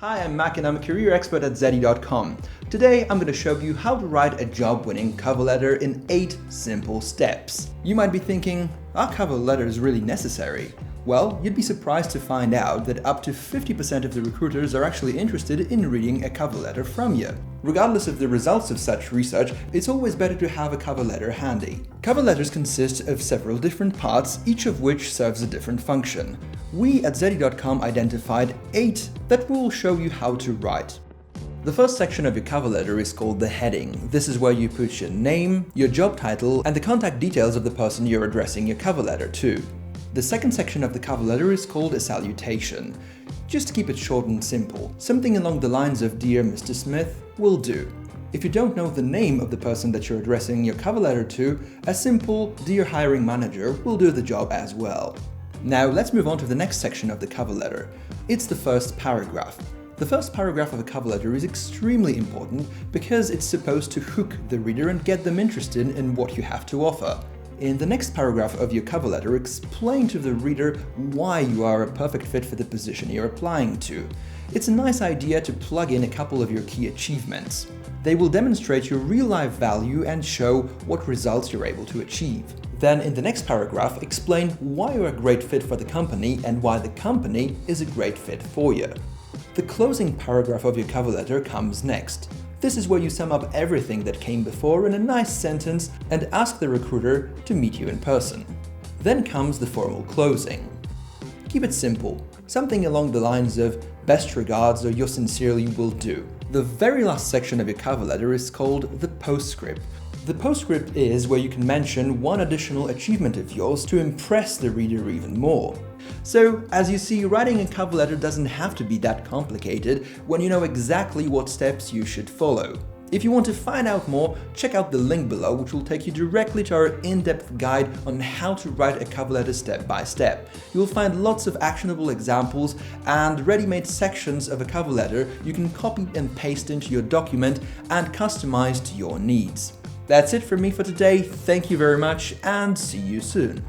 Hi, I'm Mac and I'm a career expert at Zeddy.com. Today I'm going to show you how to write a job-winning cover letter in 8 simple steps. You might be thinking, are cover letters really necessary? Well, you'd be surprised to find out that up to 50% of the recruiters are actually interested in reading a cover letter from you. Regardless of the results of such research, it's always better to have a cover letter handy. Cover letters consist of several different parts, each of which serves a different function. We at Zeddy.com identified 8 that will show you how to write. The first section of your cover letter is called the heading. This is where you put your name, your job title, and the contact details of the person you're addressing your cover letter to. The second section of the cover letter is called a salutation. Just to keep it short and simple, something along the lines of "Dear Mr. Smith" will do. If you don't know the name of the person that you're addressing your cover letter to, a simple "Dear Hiring Manager" will do the job as well. Now let's move on to the next section of the cover letter. It's the first paragraph. The first paragraph of a cover letter is extremely important because it's supposed to hook the reader and get them interested in what you have to offer. In the next paragraph of your cover letter, explain to the reader why you are a perfect fit for the position you're applying to. It's a nice idea to plug in a couple of your key achievements. They will demonstrate your real-life value and show what results you're able to achieve. Then in the next paragraph, explain why you're a great fit for the company and why the company is a great fit for you. The closing paragraph of your cover letter comes next. This is where you sum up everything that came before in a nice sentence and ask the recruiter to meet you in person. Then comes the formal closing. Keep it simple. Something along the lines of "best regards" or "yours sincerely" will do. The very last section of your cover letter is called the postscript. The postscript is where you can mention one additional achievement of yours to impress the reader even more. So, as you see, writing a cover letter doesn't have to be that complicated when you know exactly what steps you should follow. If you want to find out more, check out the link below, which will take you directly to our in-depth guide on how to write a cover letter step by step. You will find lots of actionable examples and ready-made sections of a cover letter you can copy and paste into your document and customize to your needs. That's it from me for today. Thank you very much and see you soon.